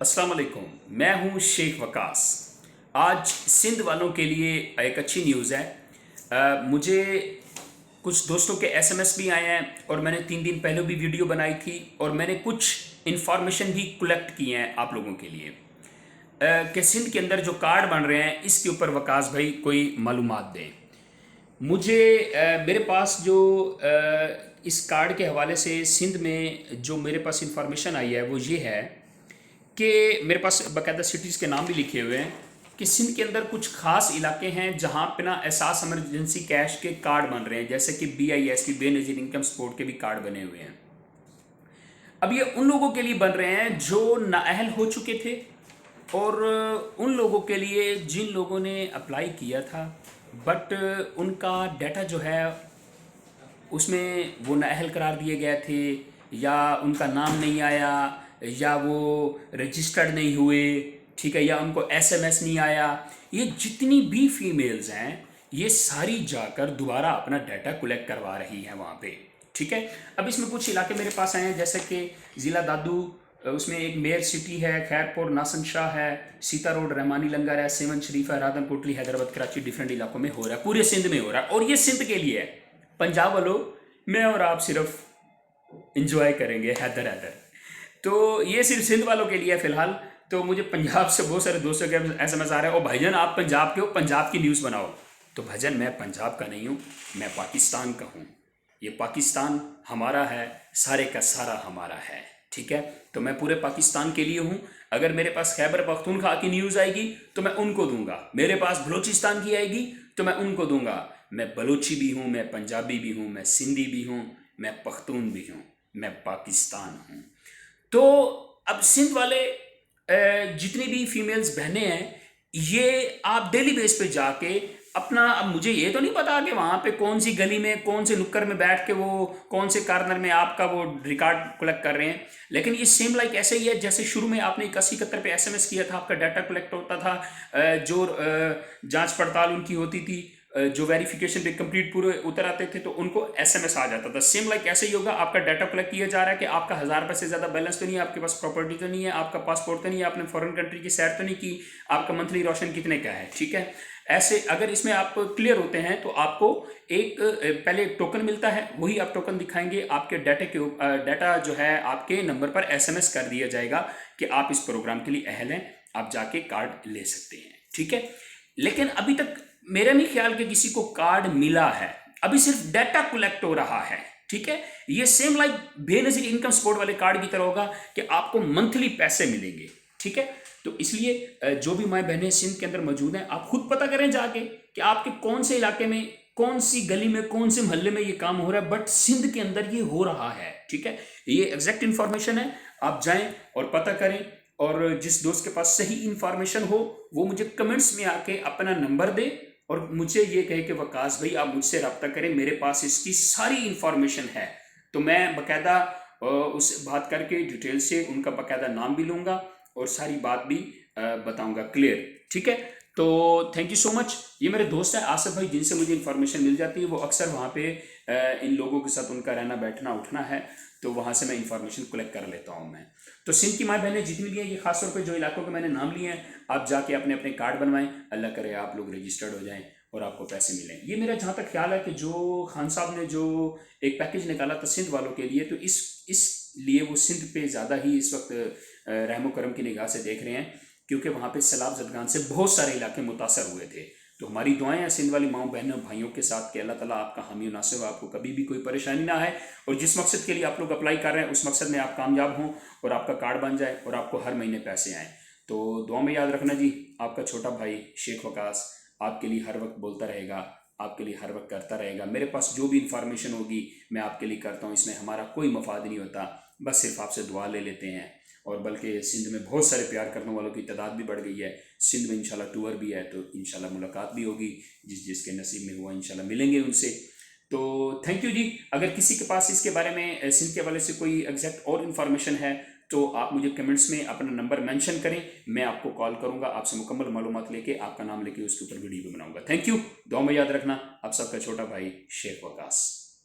अस्सलाम वालेकुम। मैं हूं शेख वकास। आज सिंध वालों के लिए एक अच्छी न्यूज़ है। मुझे कुछ दोस्तों के एसएमएस भी आए हैं और मैंने 3 दिन पहले भी वीडियो बनाई थी और मैंने कुछ इन्फॉर्मेशन भी कलेक्ट की हैं आप लोगों के लिए कि सिंध के अंदर जो कार्ड बन रहे हैं इसके ऊपर वकास भाई कोई मालूमात दें मुझे। मेरे पास जो इस कार्ड के हवाले से सिंध में जो मेरे पास इंफॉर्मेशन आई है वो ये है कि मेरे पास बाकायदा सिटीज़ के नाम भी लिखे हुए हैं कि सिंध के अंदर कुछ खास इलाके हैं जहाँ पे ना एहसास एमरजेंसी कैश के कार्ड बन रहे हैं, जैसे कि BIS की बेनज़ीर इनकम सपोर्ट के भी कार्ड बने हुए हैं। अब ये उन लोगों के लिए बन रहे हैं जो नाअहल हो चुके थे और उन लोगों के लिए जिन लोगों ने अप्लाई किया था बट उनका डाटा जो है उसमें वो नाअहल करार दिए गए थे या उनका नाम नहीं आया या वो रजिस्टर्ड नहीं हुए, ठीक है, या उनको SMS नहीं आया। ये जितनी भी फीमेल्स हैं ये सारी जाकर दोबारा अपना डाटा कलेक्ट करवा रही हैं वहाँ पे, ठीक है। अब इसमें कुछ इलाके मेरे पास आए हैं जैसे कि ज़िला दादू, उसमें एक मेयर सिटी है, खैरपुर, नासन शाह है, सीता रोड, रहमानी लंगर है, सेवन शरीफ है, राधन कोटली, हैदराबाद, कराची, डिफरेंट इलाकों में हो रहा है, पूरे सिंध में हो रहा है। और ये सिंध के लिए है। पंजाब वालों, मैं और आप सिर्फ इंजॉय करेंगे हैदर हैदर। तो ये सिर्फ सिंध वालों के लिए है फिलहाल। तो मुझे पंजाब से बहुत सारे दोस्तों के SMS आ रहे हैं, और भाईजान आप पंजाब के हो, पंजाब की न्यूज़ बनाओ। तो भाईजान मैं पंजाब का नहीं हूँ, मैं पाकिस्तान का हूँ। ये पाकिस्तान हमारा है, सारे का सारा हमारा है, ठीक है। तो मैं पूरे पाकिस्तान के लिए हूँ। अगर मेरे पास खैबर पख्तूनख्वा की न्यूज़ आएगी तो मैं उनको दूंगा, मेरे पास बलूचिस्तान की आएगी तो मैं उनको दूंगा। मैं बलूची भी हूँ, मैं पंजाबी भी हूँ, मैं सिंधी भी हूँ, मैं पख्तून भी हूँ, मैं पाकिस्तान हूँ। तो अब सिंध वाले जितनी भी फीमेल्स बहनें हैं ये आप डेली बेस पे जाके अपना, अब मुझे ये तो नहीं पता कि वहाँ पे कौन सी गली में कौन से नुक्कड़ में बैठ के वो कौन से कार्नर में आपका वो रिकॉर्ड कलेक्ट कर रहे हैं, लेकिन ये सेम लाइक ऐसे ही है जैसे शुरू में आपने 8171 पे SMS किया था, आपका डाटा कलेक्ट होता था, जो जांच पड़ताल उनकी होती थी, जो वेरिफिकेशन पे कंप्लीट पूरे उतर आते थे तो उनको SMS आ जाता था। सेम लाइक ऐसे ही होगा, आपका डाटा कलेक्ट किया जा रहा है कि आपका 1000 रुपये से ज़्यादा बैलेंस तो नहीं है, आपके पास प्रॉपर्टी तो नहीं है, आपका पासपोर्ट तो नहीं है, आपने फॉरेन कंट्री की सैर तो नहीं की, आपका मंथली रोशन कितने का है, ठीक है। ऐसे अगर इसमें आप क्लियर होते हैं तो आपको एक पहले एक टोकन मिलता है, वही आप टोकन दिखाएंगे, आपके डाटा जो है आपके नंबर पर SMS कर दिया जाएगा कि आप इस प्रोग्राम के लिए अहल हैं, आप जाके कार्ड ले सकते हैं, ठीक है। लेकिन अभी तक मेरा नहीं ख्याल कि किसी को कार्ड मिला है, अभी सिर्फ डाटा कलेक्ट हो रहा है, ठीक है। ये same like Benazir income support वाले कार्ड की तरह होगा कि आपको मंथली पैसे मिलेंगे, ठीक है। तो इसलिए जो भी माएँ बहनें सिंध के अंदर मौजूद हैं, आप खुद पता करें जाके कि आपके कौन से इलाके में, कौन सी गली में, कौन से मोहल्ले में ये काम हो रहा है, बट सिंध के अंदर ये हो रहा है, ठीक है। ये एग्जैक्ट इन्फॉर्मेशन है, आप जाएं और पता करें। और जिस दोस्त के पास सही इन्फॉर्मेशन हो वो मुझे कमेंट्स में आके अपना नंबर दे और मुझे ये कहे कि वकास भाई आप मुझसे रब्ता करें, मेरे पास इसकी सारी इन्फॉर्मेशन है। तो मैं बाकायदा उससे बात करके डिटेल से उनका बाकायदा नाम भी लूँगा और सारी बात भी बताऊँगा क्लियर, ठीक है। तो थैंक यू सो मच। ये मेरे दोस्त हैं आसिफ भाई, जिनसे मुझे इन्फॉर्मेशन मिल जाती है, वो अक्सर वहाँ पे इन लोगों के साथ उनका रहना बैठना उठना है, तो वहाँ से मैं इन्फॉर्मेशन कलेक्ट कर लेता हूँ मैं। तो सिंध की माँ बहनें जितनी भी हैं, ये खासतौर पे जो इलाकों के मैंने नाम लिए हैं, आप जाके अपने अपने कार्ड बनवाएं, अल्लाह करे आप लोग रजिस्टर्ड हो जाएं और आपको पैसे मिलें। ये मेरा जहाँ तक ख्याल है कि जो खान साहब ने जो एक पैकेज निकाला था सिंध वालों के लिए, तो इस लिए वो सिंध पे ज़्यादा ही इस वक्त रहमो करम की निगाह से देख रहे हैं, क्योंकि वहाँ पे सैलाब ज़दगान से बहुत सारे इलाके मुतासर हुए थे। तो हमारी दुआएं हैं सिंध वाली माओ बहनों भाइयों के साथ कि अल्लाह ताला आपका हामी नासिर हो, आपको कभी भी कोई परेशानी ना है, और जिस मकसद के लिए आप लोग अप्लाई कर रहे हैं उस मकसद में आप कामयाब हों और आपका कार्ड बन जाए और आपको हर महीने पैसे आएँ। तो दुआ में याद रखना जी, आपका छोटा भाई शेख वकास आपके लिए हर वक्त बोलता रहेगा, आपके लिए हर वक्त करता रहेगा। मेरे पास जो भी इंफॉर्मेशन होगी मैं आपके लिए करता हूँ, इसमें हमारा कोई मफाद नहीं होता, बस सिर्फ आपसे दुआ ले लेते हैं। और बल्कि सिंध में बहुत सारे प्यार करने वालों की तादाद भी बढ़ गई है। सिंध में इंशाल्लाह टूर भी है, तो इंशाल्लाह मुलाकात भी होगी, जिसके नसीब में हुआ इंशाल्लाह मिलेंगे उनसे। तो थैंक यू जी। अगर किसी के पास इसके बारे में सिंध के हवाले से कोई एग्जैक्ट और इन्फॉर्मेशन है तो आप मुझे कमेंट्स में अपना नंबर मेंशन करें, मैं आपको कॉल करूंगा, आपसे मुकम्मल मालूमात लेके आपका नाम लेके उसके ऊपर वीडियो बनाऊंगा। Thank you. दुआ में याद रखना, आप सबका छोटा भाई शेख वकास।